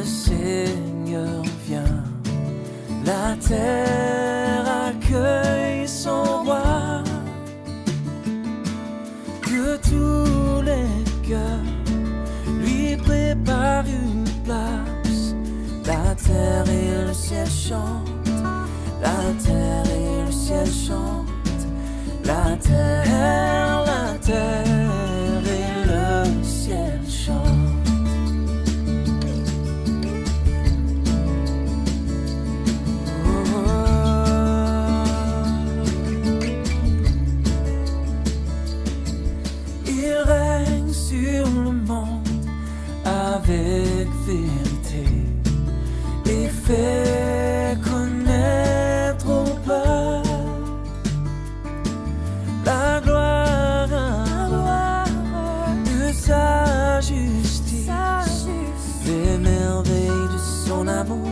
le Seigneur vient, la terre accueille son roi, que tous les cœurs lui préparent une place. La terre et le ciel chantent, la terre et le ciel chantent, la terre et le ciel chantent. Sur le monde avec vérité et fait connaître au peuple la gloire de sa justice, les merveilles de son amour,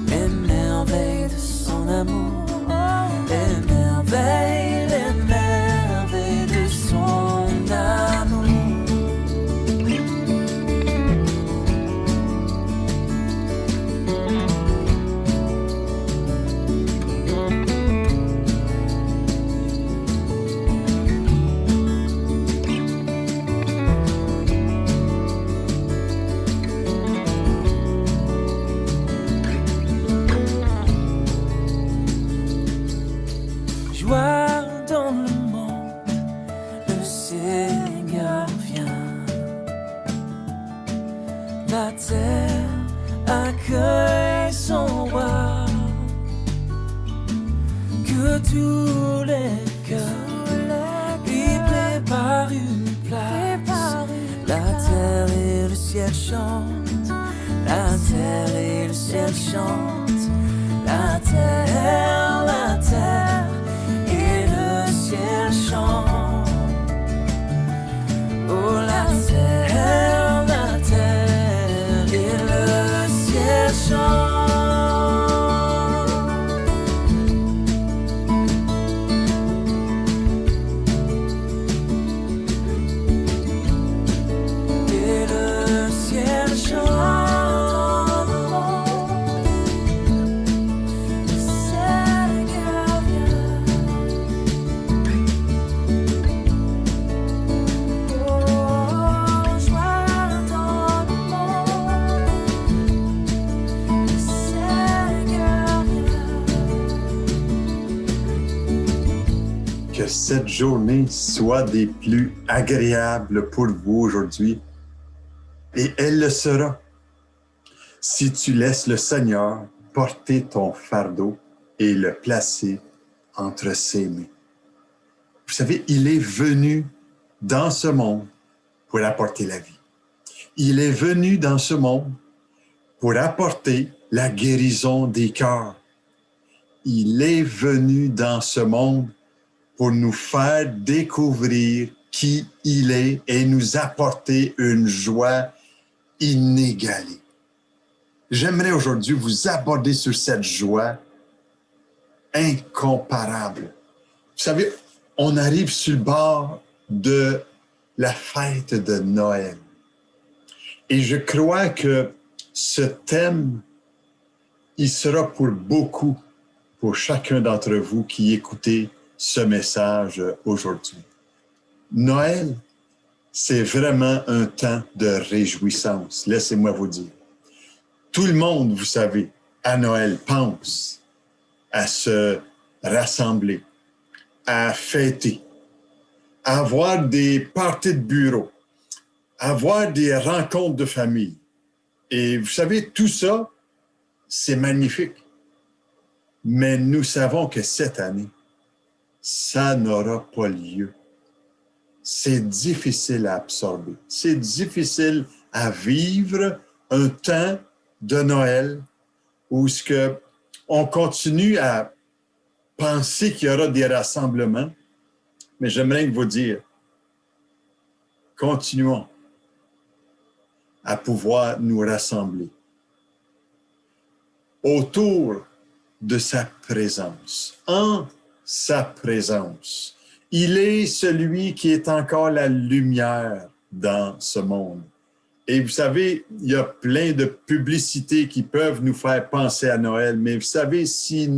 les merveilles de son amour, les merveilles de son amour. Joie dans le monde, le Seigneur vient. La terre accueille son roi, que tous les cœurs lui préparent une place. La terre et le ciel chantent, la terre et le ciel chantent, la terre et le ciel chantent. Oh, la terre et le ciel chantent. Et le ciel chante. Que cette journée soit des plus agréables pour vous aujourd'hui. Et elle le sera si tu laisses le Seigneur porter ton fardeau et le placer entre ses mains. Vous savez, il est venu dans ce monde pour apporter la vie. Il est venu dans ce monde pour apporter la guérison des cœurs. Il est venu dans ce monde pour nous faire découvrir qui il est et nous apporter une joie inégalée. J'aimerais aujourd'hui vous aborder sur cette joie incomparable. Vous savez, on arrive sur le bord de la fête de Noël. Et je crois que ce thème, il sera pour beaucoup, pour chacun d'entre vous qui écoutez ce message aujourd'hui. Noël, c'est vraiment un temps de réjouissance, laissez-moi vous dire. Tout le monde, vous savez, à Noël pense à se rassembler, à fêter, à avoir des parties de bureau, à avoir des rencontres de famille. Et vous savez, tout ça, c'est magnifique. Mais nous savons que cette année, ça n'aura pas lieu. C'est difficile à absorber. C'est difficile à vivre un temps de Noël où on continue à penser qu'il y aura des rassemblements. Mais j'aimerais vous dire, continuons à pouvoir nous rassembler autour de sa présence, en sa présence. Il est celui qui est encore la lumière dans ce monde. Et vous savez, il y a plein de publicités qui peuvent nous faire penser à Noël, mais vous savez, si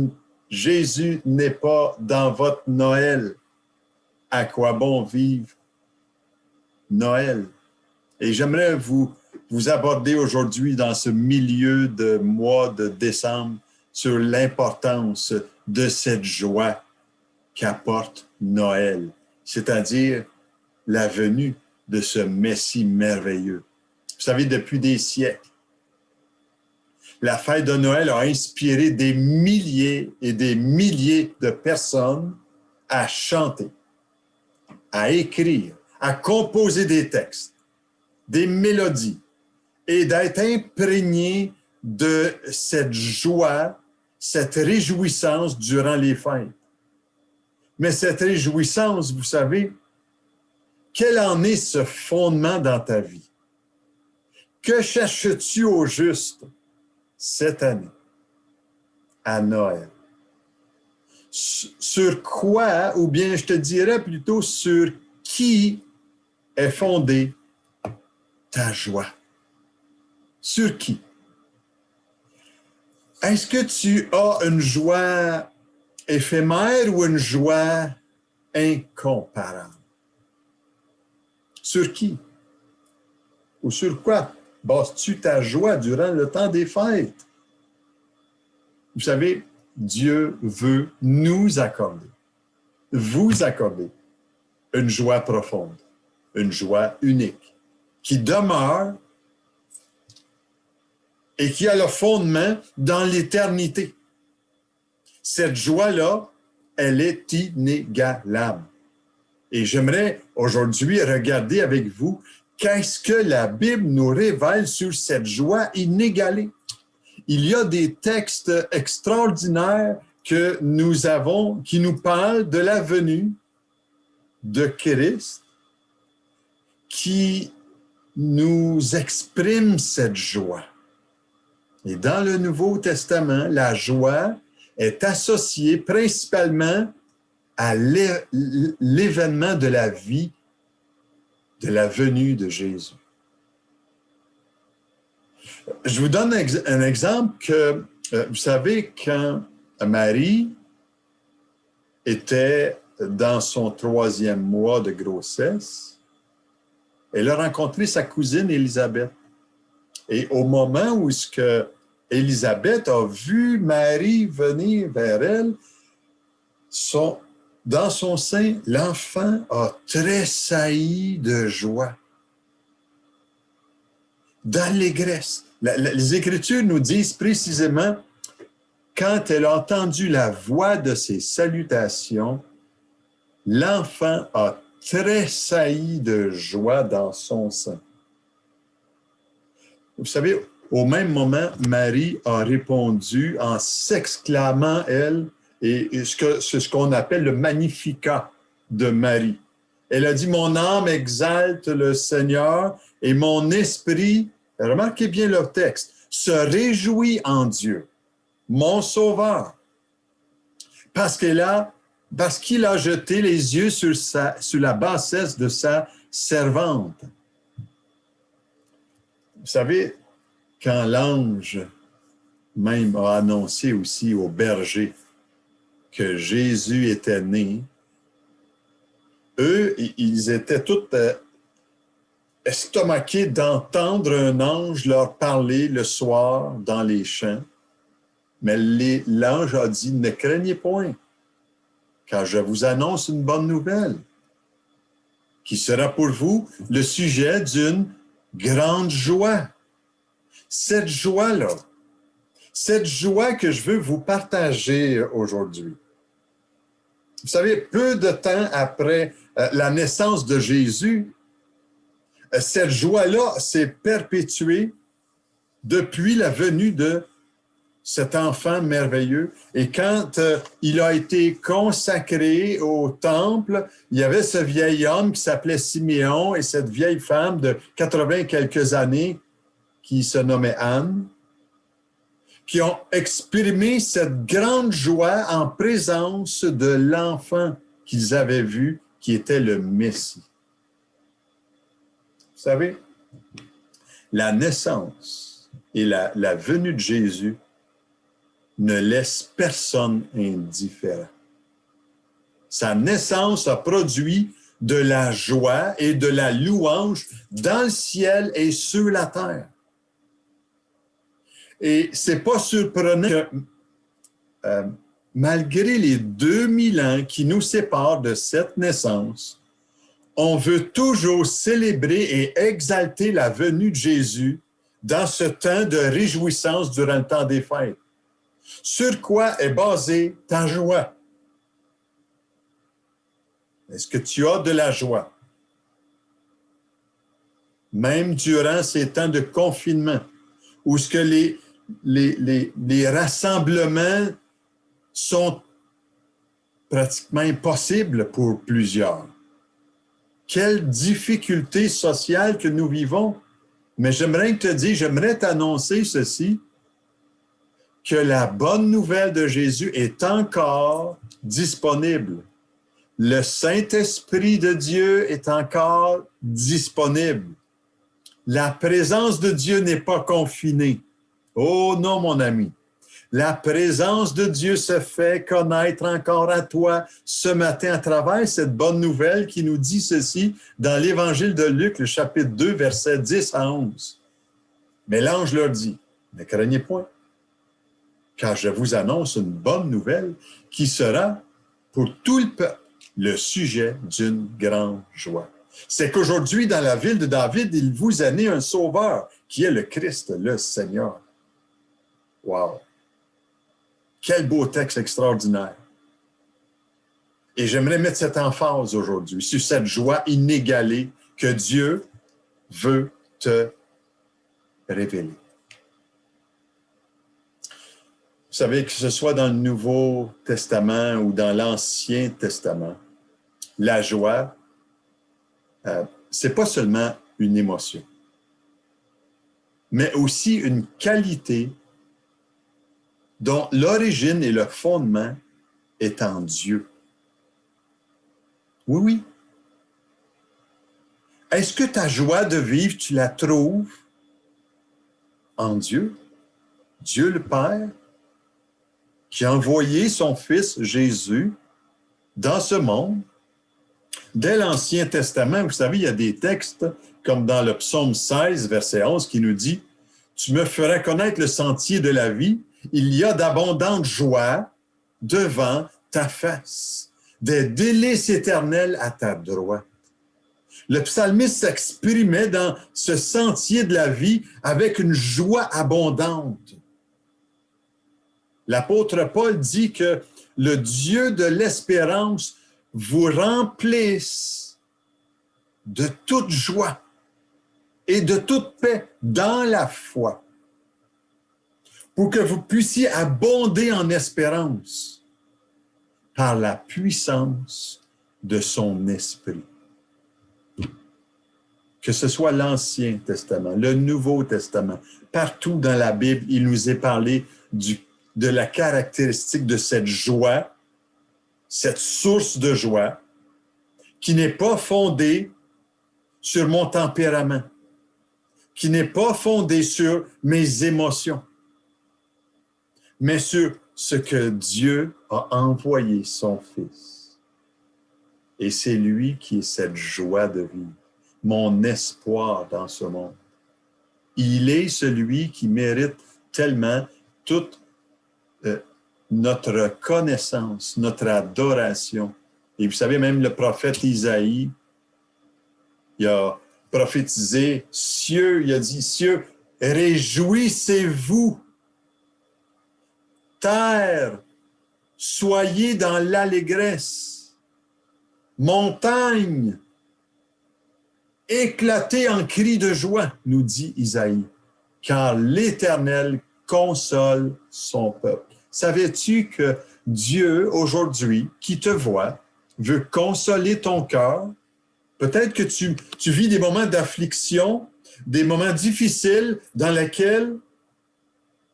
Jésus n'est pas dans votre Noël, à quoi bon vivre Noël? Et j'aimerais vous aborder aujourd'hui dans ce milieu de mois de décembre sur l'importance de cette joie qu'apporte Noël, c'est-à-dire la venue de ce Messie merveilleux. Vous savez, depuis des siècles, la fête de Noël a inspiré des milliers et des milliers de personnes à chanter, à écrire, à composer des textes, des mélodies et d'être imprégné de cette joie, cette réjouissance durant les fêtes. Mais cette réjouissance, vous savez, quel en est ce fondement dans ta vie? Que cherches-tu au juste cette année, à Noël? Sur quoi, ou bien je te dirais plutôt sur qui est fondée ta joie? Sur qui? Est-ce que tu as une joie éphémère ou une joie incomparable? Sur qui? Ou sur quoi bases-tu ta joie durant le temps des fêtes? Vous savez, Dieu veut nous accorder, vous accorder une joie profonde, une joie unique, qui demeure et qui a le fondement dans l'éternité. Cette joie-là, elle est inégalable. Et j'aimerais aujourd'hui regarder avec vous qu'est-ce que la Bible nous révèle sur cette joie inégalée. Il y a des textes extraordinaires que nous avons qui nous parlent de la venue de Christ, qui nous expriment cette joie. Et dans le Nouveau Testament, la joie est associée principalement à l'événement de la vie, de la venue de Jésus. Je vous donne un exemple que, vous savez, quand Marie était dans son 3e mois de grossesse, elle a rencontré sa cousine Élisabeth. Et au moment où Élisabeth a vu Marie venir vers elle, dans son sein, l'enfant a tressailli de joie, d'allégresse. Les Écritures nous disent précisément, quand elle a entendu la voix de ses salutations, l'enfant a tressailli de joie dans son sein. Vous savez, au même moment, Marie a répondu en s'exclamant, elle, et c'est ce qu'on appelle le Magnificat de Marie. Elle a dit, « Mon âme exalte le Seigneur et mon esprit, » remarquez bien le texte, « se réjouit en Dieu, mon Sauveur, parce qu'il a jeté les yeux sur la bassesse de sa servante. » Vous savez, quand l'ange même a annoncé aussi aux bergers que Jésus était né, eux, ils étaient tous estomaqués d'entendre un ange leur parler le soir dans les champs. Mais l'ange a dit, « Ne craignez point, car je vous annonce une bonne nouvelle, qui sera pour vous le sujet d'une grande joie. » Cette joie-là, cette joie que je veux vous partager aujourd'hui. Vous savez, peu de temps après la naissance de Jésus, cette joie-là s'est perpétuée depuis la venue de cet enfant merveilleux. Et quand il a été consacré au temple, il y avait ce vieil homme qui s'appelait Siméon et cette vieille femme de 80 quelques années qui se nommait Anne, qui ont exprimé cette grande joie en présence de l'enfant qu'ils avaient vu, qui était le Messie. Vous savez, La naissance et la venue de Jésus ne laissent personne indifférent. Sa naissance a produit de la joie et de la louange dans le ciel et sur la terre. Et c'est pas surprenant que malgré les 2000 ans qui nous séparent de cette naissance, on veut toujours célébrer et exalter la venue de Jésus dans ce temps de réjouissance durant le temps des fêtes. Sur quoi est basée ta joie? Est-ce que tu as de la joie? Même durant ces temps de confinement, où ce que les rassemblements sont pratiquement impossibles pour plusieurs. Quelle difficulté sociale que nous vivons. Mais j'aimerais t'annoncer ceci, que la bonne nouvelle de Jésus est encore disponible. Le Saint-Esprit de Dieu est encore disponible. La présence de Dieu n'est pas confinée. Oh non, mon ami. La présence de Dieu se fait connaître encore à toi ce matin à travers cette bonne nouvelle qui nous dit ceci dans l'Évangile de Luc, le chapitre 2, versets 10 à 11. Mais l'ange leur dit, ne craignez point, car je vous annonce une bonne nouvelle qui sera pour tout le peuple le sujet d'une grande joie. C'est qu'aujourd'hui, dans la ville de David, il vous a né un sauveur qui est le Christ, le Seigneur. Wow! Quel beau texte extraordinaire. Et j'aimerais mettre cette emphase aujourd'hui sur cette joie inégalée que Dieu veut te révéler. Vous savez, que ce soit dans le Nouveau Testament ou dans l'Ancien Testament, la joie, c'est pas seulement une émotion, mais aussi une qualité dont l'origine et le fondement est en Dieu. Oui, oui. Est-ce que ta joie de vivre, tu la trouves en Dieu? Dieu le Père, qui a envoyé son Fils Jésus dans ce monde. Dès l'Ancien Testament, vous savez, il y a des textes, comme dans le psaume 16, verset 11, qui nous dit « Tu me feras connaître le sentier de la vie, il y a d'abondantes joies devant ta face, des délices éternelles à ta droite. » Le psalmiste s'exprimait dans ce sentier de la vie avec une joie abondante. L'apôtre Paul dit que le Dieu de l'espérance vous remplisse de toute joie et de toute paix dans la foi, pour que vous puissiez abonder en espérance par la puissance de son esprit. Que ce soit l'Ancien Testament, le Nouveau Testament, partout dans la Bible, il nous est parlé de la caractéristique de cette joie, cette source de joie, qui n'est pas fondée sur mon tempérament, qui n'est pas fondée sur mes émotions, mais sur ce que Dieu a envoyé son Fils. Et c'est lui qui est cette joie de vivre, mon espoir dans ce monde. Il est celui qui mérite tellement toute notre connaissance, notre adoration. Et vous savez, même le prophète Isaïe, il a prophétisé, cieux, il a dit, cieux, réjouissez-vous. Terre, soyez dans l'allégresse. Montagne, éclatez en cris de joie, nous dit Isaïe, car l'Éternel console son peuple. Savais-tu que Dieu, aujourd'hui, qui te voit, veut consoler ton cœur? Peut-être que tu vis des moments d'affliction, des moments difficiles dans lesquels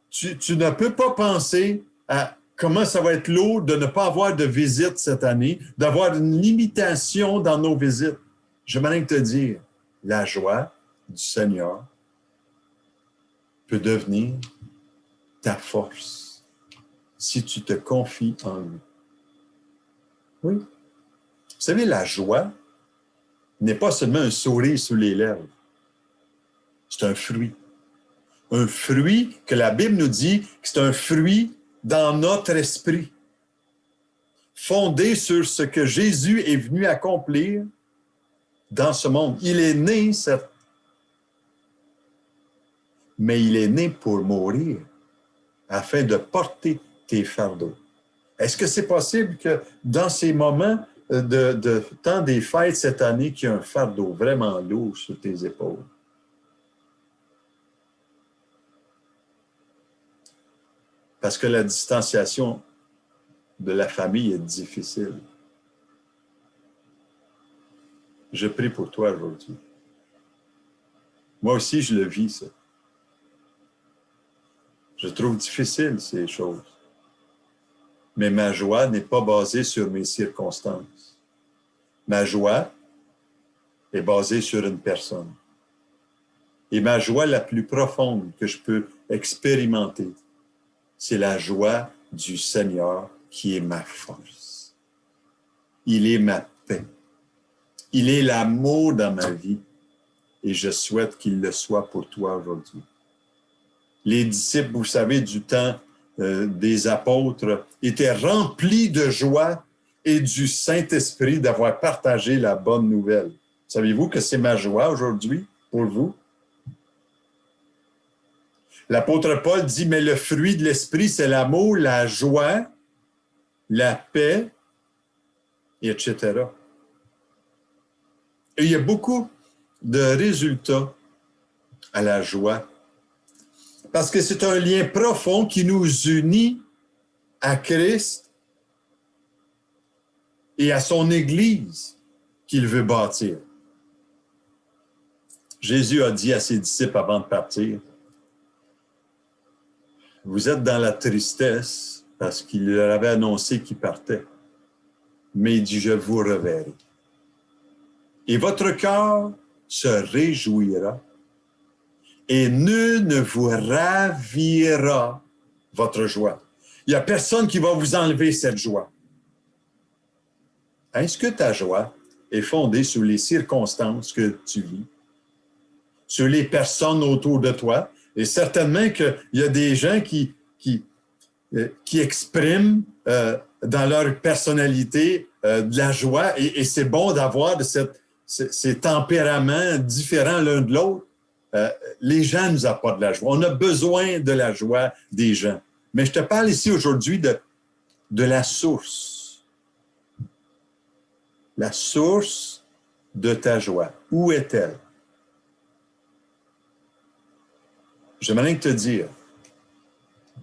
tu ne peux pas penser à comment ça va être lourd de ne pas avoir de visite cette année, d'avoir une limitation dans nos visites. J'aimerais te dire, la joie du Seigneur peut devenir ta force si tu te confies en lui. Oui. Vous savez, la joie n'est pas seulement un sourire sous les lèvres. C'est un fruit. Un fruit que la Bible nous dit que c'est un fruit dans notre esprit, fondé sur ce que Jésus est venu accomplir dans ce monde. Il est né, certes, mais il est né pour mourir afin de porter tes fardeaux. Est-ce que c'est possible que dans ces moments de temps des fêtes cette année, qu'il y ait un fardeau vraiment lourd sur tes épaules? Parce que la distanciation de la famille est difficile. Je prie pour toi aujourd'hui. Moi aussi, je le vis, ça. Je trouve difficile ces choses. Mais ma joie n'est pas basée sur mes circonstances. Ma joie est basée sur une personne. Et ma joie la plus profonde que je peux expérimenter, c'est la joie du Seigneur qui est ma force. Il est ma paix. Il est l'amour dans ma vie. Et je souhaite qu'il le soit pour toi aujourd'hui. Les disciples, vous savez, du temps des apôtres, étaient remplis de joie et du Saint-Esprit d'avoir partagé la bonne nouvelle. Savez-vous que c'est ma joie aujourd'hui pour vous? L'apôtre Paul dit, mais le fruit de l'Esprit, c'est l'amour, la joie, la paix, etc. Et il y a beaucoup de résultats à la joie. Parce que c'est un lien profond qui nous unit à Christ et à son Église qu'il veut bâtir. Jésus a dit à ses disciples avant de partir, vous êtes dans la tristesse parce qu'il leur avait annoncé qu'il partait. Mais il dit, je vous reverrai. Et votre cœur se réjouira et nul ne vous ravira votre joie. Il n'y a personne qui va vous enlever cette joie. Est-ce que ta joie est fondée sur les circonstances que tu vis, sur les personnes autour de toi? Et certainement qu'il y a des gens qui expriment dans leur personnalité de la joie et c'est bon d'avoir ces tempéraments différents l'un de l'autre. Les gens nous apportent de la joie. On a besoin de la joie des gens. Mais je te parle ici aujourd'hui de la source. La source de ta joie. Où est-elle? J'aimerais te dire,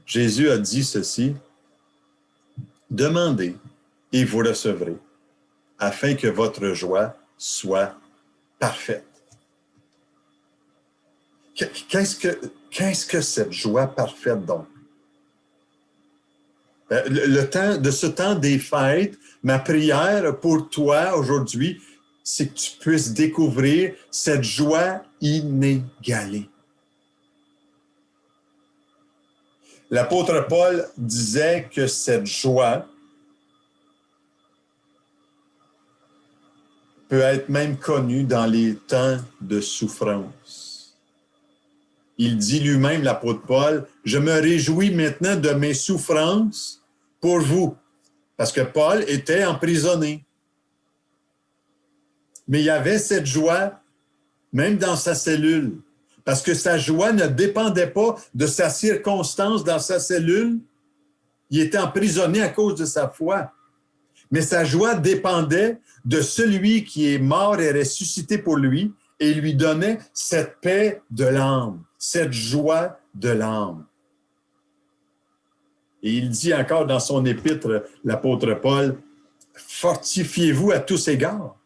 Jésus a dit ceci, demandez et vous recevrez, afin que votre joie soit parfaite. Qu'est-ce que cette joie parfaite donc? De ce temps des fêtes, ma prière pour toi aujourd'hui, c'est que tu puisses découvrir cette joie inégalée. L'apôtre Paul disait que cette joie peut être même connue dans les temps de souffrance. Il dit lui-même, l'apôtre Paul, « Je me réjouis maintenant de mes souffrances pour vous. » Parce que Paul était emprisonné. Mais il y avait cette joie même dans sa cellule. Parce que sa joie ne dépendait pas de sa circonstance dans sa cellule. Il était emprisonné à cause de sa foi. Mais sa joie dépendait de celui qui est mort et ressuscité pour lui et lui donnait cette paix de l'âme, cette joie de l'âme. Et il dit encore dans son épître, l'apôtre Paul, « Fortifiez-vous à tous égards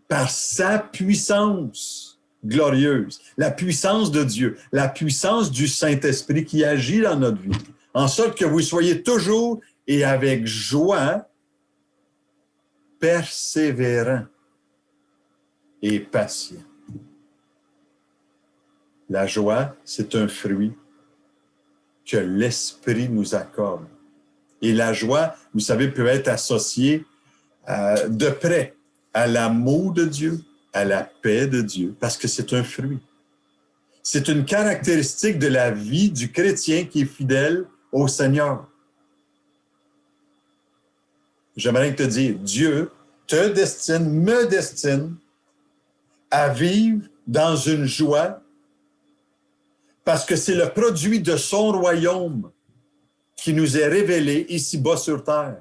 par sa puissance glorieuse, la puissance de Dieu, la puissance du Saint-Esprit qui agit dans notre vie, en sorte que vous soyez toujours et avec joie persévérants et patients. » La joie, c'est un fruit que l'Esprit nous accorde. Et la joie, vous savez, peut être associée de près à l'amour de Dieu, à la paix de Dieu, parce que c'est un fruit. C'est une caractéristique de la vie du chrétien qui est fidèle au Seigneur. J'aimerais te dire, Dieu te destine, me destine à vivre dans une joie parce que c'est le produit de son royaume qui nous est révélé ici-bas sur terre.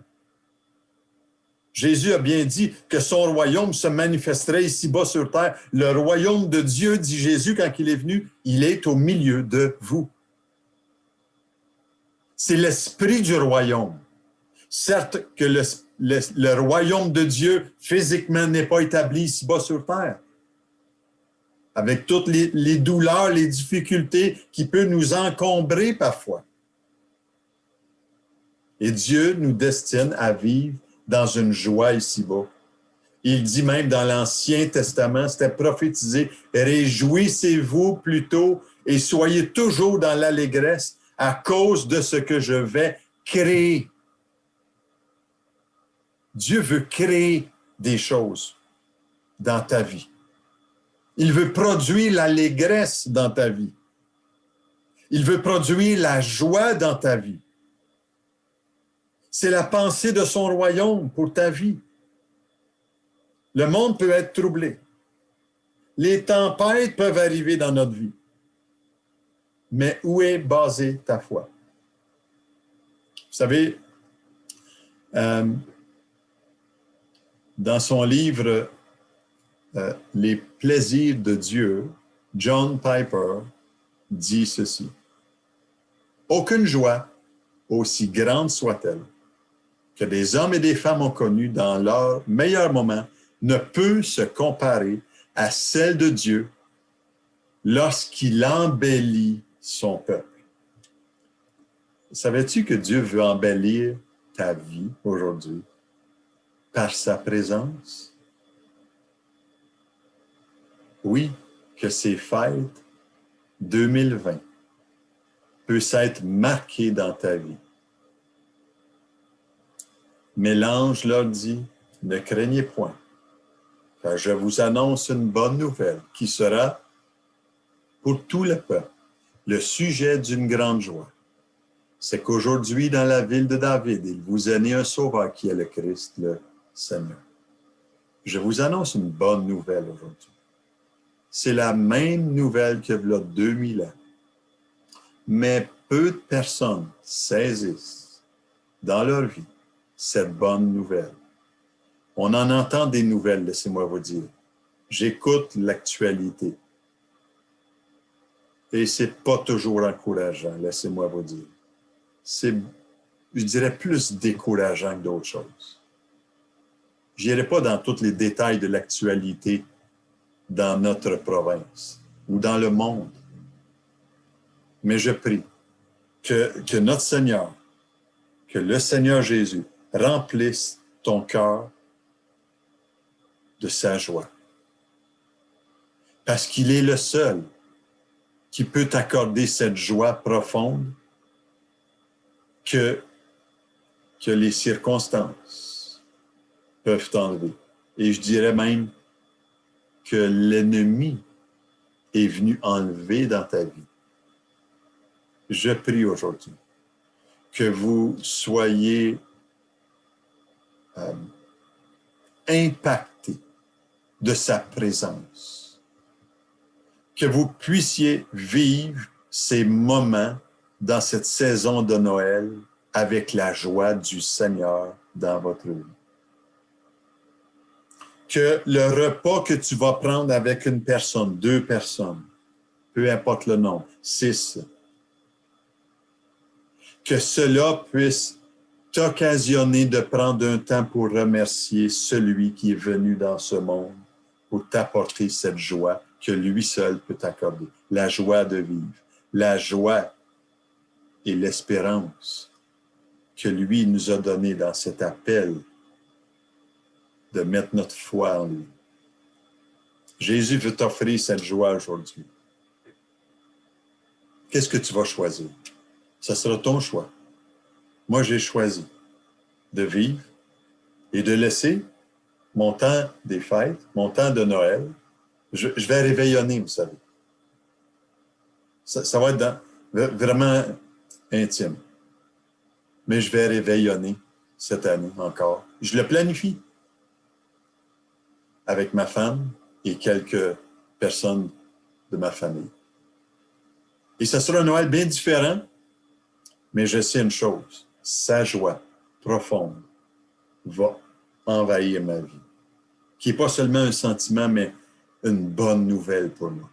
Jésus a bien dit que son royaume se manifesterait ici-bas sur terre. Le royaume de Dieu, dit Jésus quand il est venu, il est au milieu de vous. C'est l'esprit du royaume. Certes que le royaume de Dieu physiquement n'est pas établi ici-bas sur terre, avec toutes les douleurs, les difficultés qui peuvent nous encombrer parfois. Et Dieu nous destine à vivre dans une joie ici-bas. Il dit même dans l'Ancien Testament, c'était prophétisé, « Réjouissez-vous plutôt et soyez toujours dans l'allégresse à cause de ce que je vais créer. » Dieu veut créer des choses dans ta vie. Il veut produire l'allégresse dans ta vie. Il veut produire la joie dans ta vie. C'est la pensée de son royaume pour ta vie. Le monde peut être troublé. Les tempêtes peuvent arriver dans notre vie. Mais où est basée ta foi? Vous savez, dans son livre « Les plaisirs de Dieu », John Piper dit ceci. « Aucune joie, aussi grande soit-elle, que des hommes et des femmes ont connue dans leur meilleur moment, ne peut se comparer à celle de Dieu lorsqu'il embellit son peuple. » Savais-tu que Dieu veut embellir ta vie aujourd'hui par sa présence? Oui, que ces fêtes 2020 puissent être marquées dans ta vie. Mais l'ange leur dit, ne craignez point, car je vous annonce une bonne nouvelle qui sera pour tout le peuple le sujet d'une grande joie. C'est qu'aujourd'hui, dans la ville de David, il vous est né un sauveur qui est le Christ, le Seigneur. Je vous annonce une bonne nouvelle aujourd'hui. C'est la même nouvelle que il y a 2000 ans. Mais peu de personnes saisissent dans leur vie cette bonne nouvelle. On en entend des nouvelles, laissez-moi vous dire. J'écoute l'actualité. Et c'est pas toujours encourageant, laissez-moi vous dire. C'est, je dirais, plus décourageant que d'autres choses. Je n'irai pas dans tous les détails de l'actualité dans notre province ou dans le monde. Mais je prie que notre Seigneur, que le Seigneur Jésus remplisse ton cœur de sa joie. Parce qu'il est le seul qui peut t'accorder cette joie profonde que les circonstances peuvent t'enlever. Et je dirais même que l'ennemi est venu enlever dans ta vie. Je prie aujourd'hui que vous soyez impactés de sa présence, que vous puissiez vivre ces moments dans cette saison de Noël avec la joie du Seigneur dans votre vie. Que le repas que tu vas prendre avec une personne, 2 personnes, peu importe le nombre, 6, que cela puisse t'occasionner de prendre un temps pour remercier celui qui est venu dans ce monde pour t'apporter cette joie que lui seul peut t'accorder. La joie de vivre, la joie et l'espérance que lui nous a donné dans cet appel de mettre notre foi en lui. Jésus veut t'offrir cette joie aujourd'hui. Qu'est-ce que tu vas choisir? Ce sera ton choix. Moi, j'ai choisi de vivre et de laisser mon temps des fêtes, mon temps de Noël. Je vais réveillonner, vous savez. Ça va être vraiment intime. Mais je vais réveillonner cette année encore. Je le planifie avec ma femme et quelques personnes de ma famille. Et ce sera un Noël bien différent, mais je sais une chose, sa joie profonde va envahir ma vie, qui n'est pas seulement un sentiment, mais une bonne nouvelle pour moi.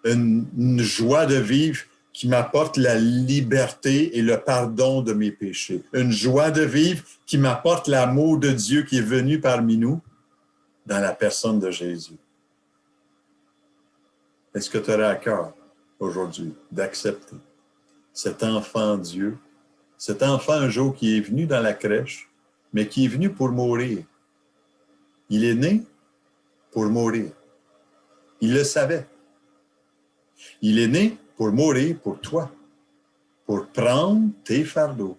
Une joie de vivre qui m'apporte la liberté et le pardon de mes péchés. Une joie de vivre qui m'apporte l'amour de Dieu qui est venu parmi nous dans la personne de Jésus. Est-ce que tu aurais à cœur aujourd'hui d'accepter cet enfant Dieu, cet enfant un jour qui est venu dans la crèche, mais qui est venu pour mourir? Il est né pour mourir. Il le savait. Il est né pour mourir pour toi, pour prendre tes fardeaux,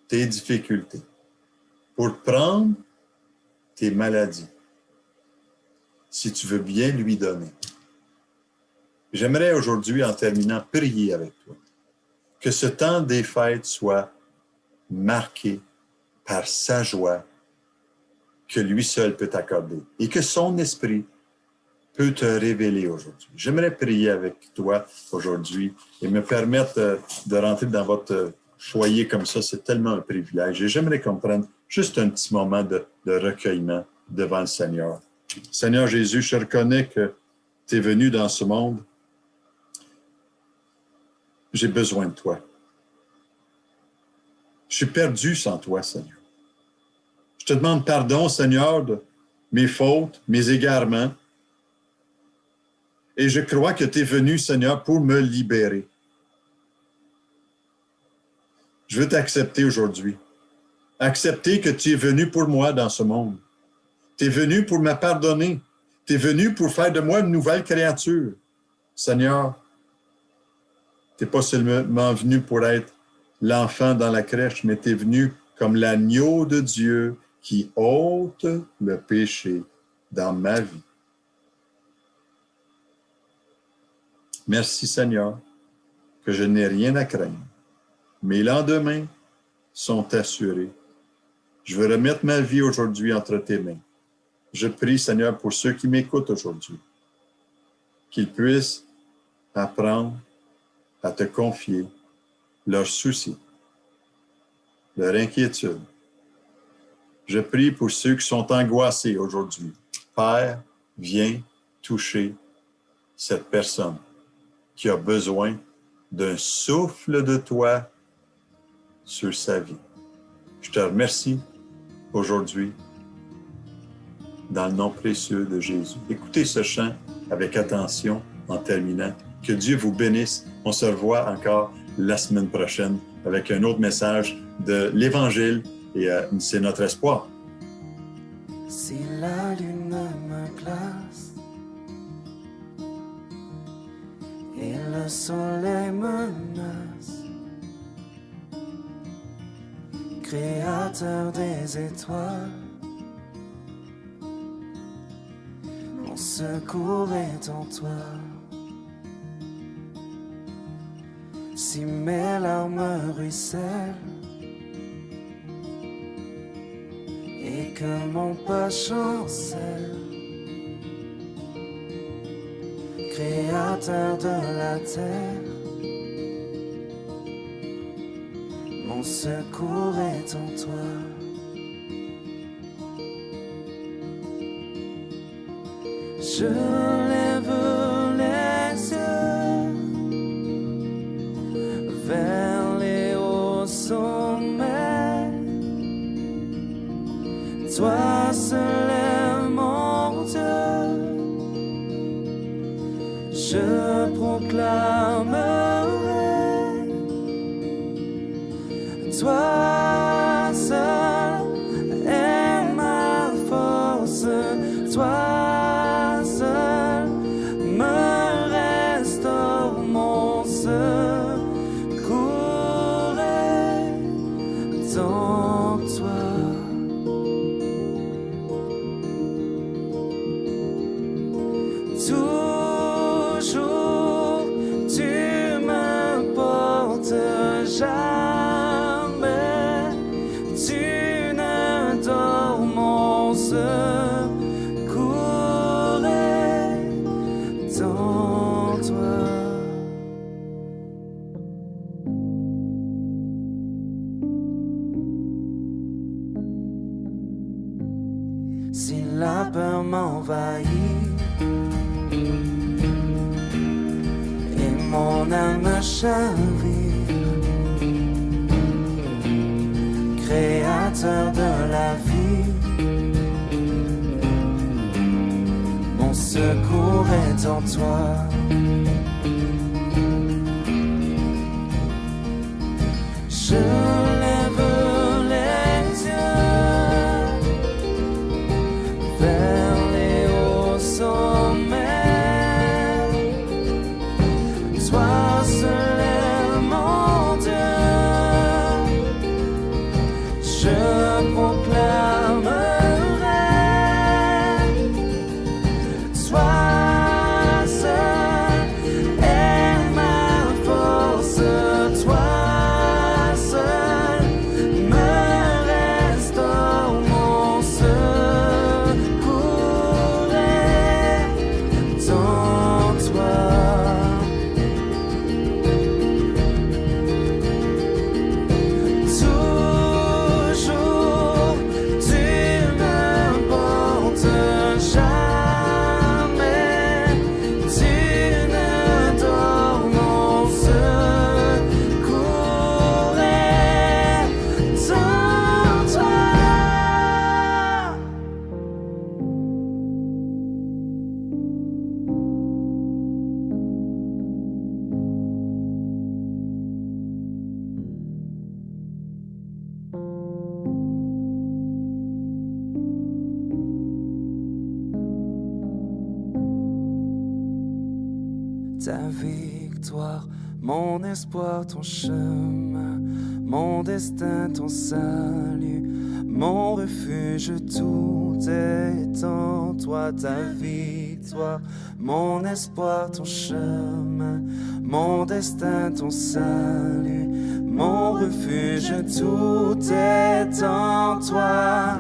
tes difficultés, pour prendre tes maladies, si tu veux bien lui donner. J'aimerais aujourd'hui, en terminant, prier avec toi, que ce temps des fêtes soit marqué par sa joie que lui seul peut t'accorder et que son esprit peut te révéler aujourd'hui. J'aimerais prier avec toi aujourd'hui et me permettre de rentrer dans votre foyer comme ça. C'est tellement un privilège. Et j'aimerais qu'on prenne juste un petit moment de recueillement devant le Seigneur. Seigneur Jésus, je reconnais que tu es venu dans ce monde. J'ai besoin de toi. Je suis perdu sans toi, Seigneur. Je te demande pardon, Seigneur, de mes fautes, mes égarements. Et je crois que tu es venu, Seigneur, pour me libérer. Je veux t'accepter aujourd'hui. Accepter que tu es venu pour moi dans ce monde. Tu es venu pour me pardonner. Tu es venu pour faire de moi une nouvelle créature. Seigneur, tu n'es pas seulement venu pour être l'enfant dans la crèche, mais tu es venu comme l'agneau de Dieu qui ôte le péché dans ma vie. Merci Seigneur, que je n'ai rien à craindre. Mes lendemains sont assurés. Je veux remettre ma vie aujourd'hui entre tes mains. Je prie Seigneur pour ceux qui m'écoutent aujourd'hui, qu'ils puissent apprendre à te confier leurs soucis, leurs inquiétudes. Je prie pour ceux qui sont angoissés aujourd'hui. Père, viens toucher cette personne qui a besoin d'un souffle de toi sur sa vie. Je te remercie aujourd'hui dans le nom précieux de Jésus. Écoutez ce chant avec attention en terminant. Que Dieu vous bénisse. On se revoit encore la semaine prochaine avec un autre message de l'Évangile et c'est notre espoir. Si la lune me glace et le soleil menace, créateur des étoiles, mon secours est en toi. Si mes larmes ruissellent et que mon pas chancelle, créateur de la terre, mon secours est en toi. Je lève les yeux vers les hauts sommets. Toi seul est mon Dieu. Je proclamerai. Toi seul est ma force. Toi seul me restaure mon seul. jamais tu ne dors mon secours est dans toi. Si la peur m'envahit et mon âme chavire, Créateur de la vie, mon secours est en toi. Je lève les yeux vers les hauts sommets. Toi seul est mon Dieu. Je proclamerai. Toi seul est ma force. Toi seul me restaure. Mon secours est en toi. Toujours tu me portes, jamais tu ne dors. Mon secours est en toi. Ta victoire, mon espoir, ton chemin, mon destin, ton salut, mon refuge, tout est en toi. Ta victoire, mon espoir, ton chemin, mon destin, ton salut, mon refuge, tout est en toi.